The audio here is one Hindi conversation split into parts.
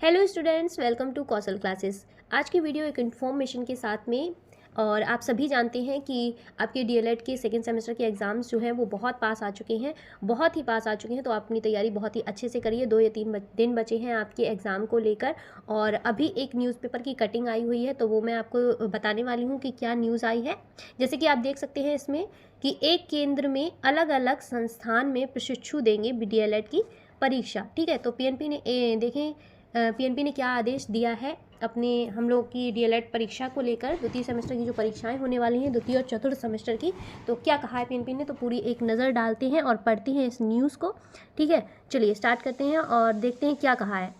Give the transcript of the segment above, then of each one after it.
Hello students, welcome to Kaushal classes. आज की वीडियो एक इन्फॉर्मेशन के साथ में। और आप सभी जानते हैं कि आपके डीएलएड के सेकेंड सेमेस्टर के एग्ज़ाम्स जो हैं वो बहुत पास आ चुके हैं, बहुत ही पास आ चुके हैं। तो आप अपनी तैयारी बहुत ही अच्छे से करिए। 2 या 3 दिन बचे हैं आपके एग्ज़ाम को लेकर। और अभी एक न्यूज़पेपर की कटिंग आई हुई है, तो वो मैं आपको बताने वाली हूँ कि क्या न्यूज़ आई है। जैसे कि आप देख सकते हैं इसमें कि एक केंद्र में अलग अलग संस्थान में प्रशिक्षु देंगे डीएलएड की परीक्षा। ठीक है, तो पीएनपी ने देखें पीएनपी ने क्या आदेश दिया है अपने हम लोग की डीएलएड परीक्षा को लेकर। द्वितीय सेमेस्टर की जो परीक्षाएं होने वाली हैं, द्वितीय और चतुर्थ सेमेस्टर की, तो क्या कहा है पीएनपी ने, तो पूरी एक नज़र डालते हैं और पढ़ते हैं इस न्यूज़ को। ठीक है, चलिए स्टार्ट करते हैं और देखते हैं क्या कहा है।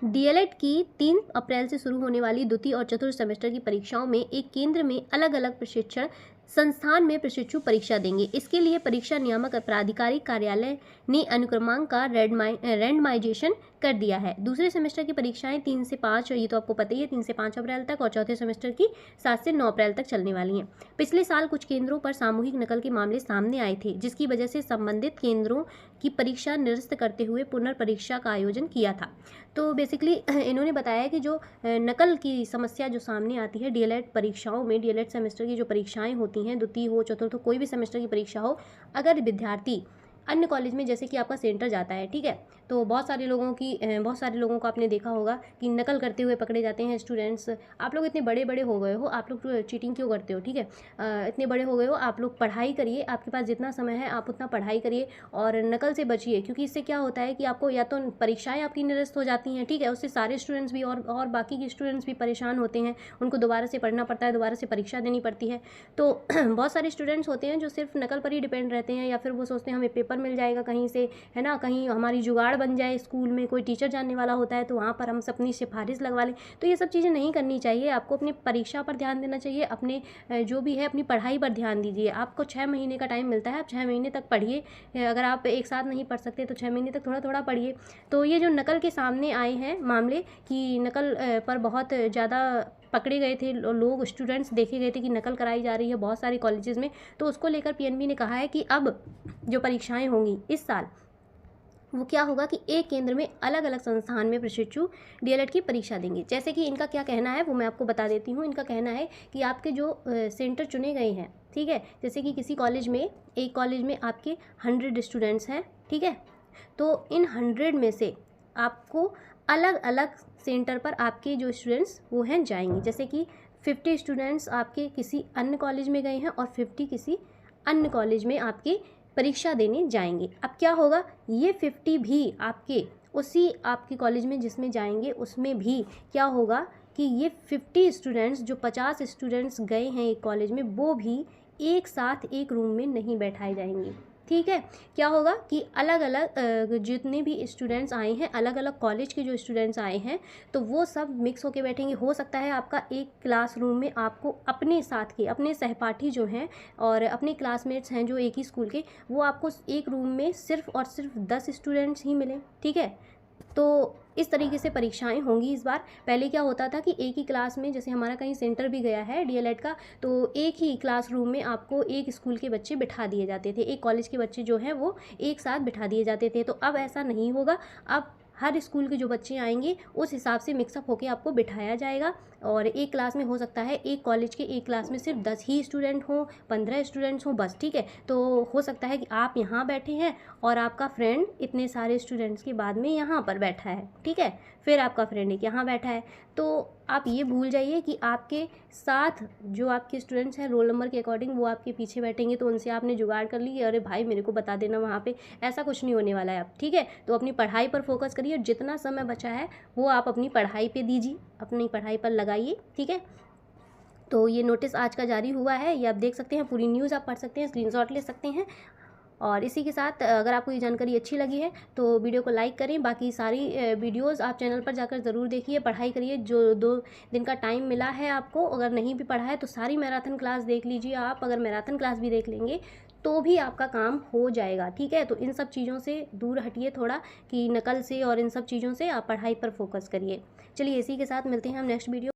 डीएलएड की 3 अप्रैल से शुरू होने वाली द्वितीय और चतुर्थ सेमेस्टर की परीक्षाओं में एक केंद्र में अलग अलग प्रशिक्षण संस्थान में प्रशिक्षु परीक्षा देंगे। इसके लिए परीक्षा नियामक प्राधिकारी कार्यालय ने अनुक्रमांक का रैंडमाइजेशन कर दिया है। दूसरे सेमेस्टर की परीक्षाएं 3 से 5, ये तो आपको पता ही है, 3 से 5 अप्रैल तक, और चौथे सेमेस्टर की 7 से 9 अप्रैल तक चलने वाली हैं। पिछले साल कुछ केंद्रों पर सामूहिक नकल के मामले सामने आए थे, जिसकी वजह से संबंधित केंद्रों की परीक्षा निरस्त करते हुए पुनर्परीक्षा का आयोजन किया था। तो बेसिकली इन्होंने बताया कि जो नकल की समस्या जो सामने आती है डीएलएड परीक्षाओं में, डीएलएड सेमेस्टर की जो परीक्षाएं होती हैं, द्वितीय हो चतुर्थ हो, कोई भी सेमेस्टर की परीक्षा हो, अगर विद्यार्थी अन्य कॉलेज में जैसे कि आपका सेंटर जाता है, ठीक है, तो बहुत सारे लोगों को आपने देखा होगा कि नकल करते हुए पकड़े जाते हैं स्टूडेंट्स। आप लोग इतने बड़े बड़े हो गए हो, आप लोग चीटिंग क्यों करते हो? ठीक है, इतने बड़े हो गए हो, आप लोग पढ़ाई करिए, आपके पास जितना समय है आप उतना पढ़ाई करिए और नकल से बचिए। क्योंकि इससे क्या होता है कि आपको या तो परीक्षाएं आपकी निरस्त हो जाती हैं, ठीक है, उससे सारे स्टूडेंट्स भी और बाकी के स्टूडेंट्स भी परेशान होते हैं, उनको दोबारा से पढ़ना पड़ता है, दोबारा से परीक्षा देनी पड़ती है। तो बहुत सारे स्टूडेंट्स होते हैं जो सिर्फ नकल पर ही डिपेंड रहते हैं, या फिर वो सोचते हैं हमें पेपर मिल जाएगा कहीं से, है ना, कहीं हमारी जुगाड़ बन जाए, स्कूल में कोई टीचर जानने वाला होता है तो वहाँ पर हम अपनी सिफारिश लगवा लें। तो ये सब चीज़ें नहीं करनी चाहिए। आपको अपनी परीक्षा पर ध्यान देना चाहिए, अपने जो भी है अपनी पढ़ाई पर ध्यान दीजिए। आपको 6 महीने का टाइम मिलता है, आप 6 महीने तक पढ़िए। अगर आप एक साथ नहीं पढ़ सकते तो 6 महीने तक थोड़ा थोड़ा पढ़िए। तो ये जो नकल के सामने आए हैं मामले कि नकल पर बहुत ज़्यादा पकड़े गए थे लोग, स्टूडेंट्स देखे गए थे कि नकल कराई जा रही है बहुत सारे कॉलेजेस में, तो उसको लेकर पीएनबी ने कहा है कि अब जो परीक्षाएं होंगी इस साल, वो क्या होगा कि एक केंद्र में अलग अलग संस्थान में प्रशिक्षु डीएलएड की परीक्षा देंगे। जैसे कि इनका क्या कहना है वो मैं आपको बता देती हूँ। इनका कहना है कि आपके जो सेंटर चुने गए हैं, ठीक है, जैसे कि किसी कॉलेज में, एक कॉलेज में आपके 100 स्टूडेंट्स हैं, ठीक है, तो इन 100 में से आपको अलग अलग सेंटर पर आपके जो स्टूडेंट्स वो हैं जाएंगे। जैसे कि 50 स्टूडेंट्स आपके किसी अन्य कॉलेज में गए हैं और 50 किसी अन्य कॉलेज में आपके परीक्षा देने जाएंगे। अब क्या होगा, ये 50 भी आपके उसी आपके कॉलेज में जिसमें जाएंगे उसमें भी क्या होगा कि ये 50 स्टूडेंट्स, जो 50 स्टूडेंट्स गए हैं एक कॉलेज में, वो भी एक साथ एक रूम में नहीं बैठाए जाएंगे। ठीक है, क्या होगा कि अलग अलग जितने भी स्टूडेंट्स आए हैं, अलग अलग कॉलेज के जो स्टूडेंट्स आए हैं, तो वो सब मिक्स होके बैठेंगे। हो सकता है आपका एक क्लासरूम में आपको अपने साथ के, अपने सहपाठी जो हैं और अपने क्लासमेट्स हैं जो एक ही स्कूल के, वो आपको एक रूम में सिर्फ और सिर्फ 10 स्टूडेंट्स ही मिलें। ठीक है, तो इस तरीके से परीक्षाएं होंगी इस बार। पहले क्या होता था कि एक ही क्लास में, जैसे हमारा कहीं सेंटर भी गया है डीएलएड का, तो एक ही क्लासरूम में आपको एक स्कूल के बच्चे बिठा दिए जाते थे, एक कॉलेज के बच्चे जो हैं वो एक साथ बिठा दिए जाते थे। तो अब ऐसा नहीं होगा। अब हर स्कूल के जो बच्चे आएंगे उस हिसाब से मिक्सअप होकर आपको बिठाया जाएगा। और एक क्लास में हो सकता है, एक कॉलेज के एक क्लास में सिर्फ 10 ही स्टूडेंट हों, 15 स्टूडेंट्स हों, बस। ठीक है, तो हो सकता है कि आप यहाँ बैठे हैं और आपका फ्रेंड इतने सारे स्टूडेंट्स के बाद में यहाँ पर बैठा है, ठीक है, फिर आपका फ्रेंड एक यहाँ बैठा है। तो आप ये भूल जाइए कि आपके साथ जो आपके स्टूडेंट्स हैं रोल नंबर के अकॉर्डिंग वो आपके पीछे बैठेंगे, तो उनसे आपने जुगाड़ कर ली, अरे भाई मेरे को बता देना वहाँ पे, ऐसा कुछ नहीं होने वाला है अब। ठीक है, तो अपनी पढ़ाई पर फोकस करिए, जितना समय बचा है वो आप अपनी पढ़ाई पे दीजिए, अपनी पढ़ाई पर लगाइए। ठीक है, तो ये नोटिस आज का जारी हुआ है, ये आप देख सकते हैं, पूरी न्यूज़ आप पढ़ सकते हैं, स्क्रीनशॉट ले सकते हैं। और इसी के साथ अगर आपको ये जानकारी अच्छी लगी है तो वीडियो को लाइक करें। बाकी सारी वीडियोस आप चैनल पर जाकर ज़रूर देखिए, पढ़ाई करिए। जो 2 दिन का टाइम मिला है आपको, अगर नहीं भी पढ़ा है तो सारी मैराथन क्लास देख लीजिए आप। अगर मैराथन क्लास भी देख लेंगे तो भी आपका काम हो जाएगा। ठीक है, तो इन सब चीज़ों से दूर हटिए थोड़ा, कि नकल से और इन सब चीज़ों से आप पढ़ाई पर फोकस करिए। चलिए, इसी के साथ मिलते हैं हम नेक्स्ट वीडियो।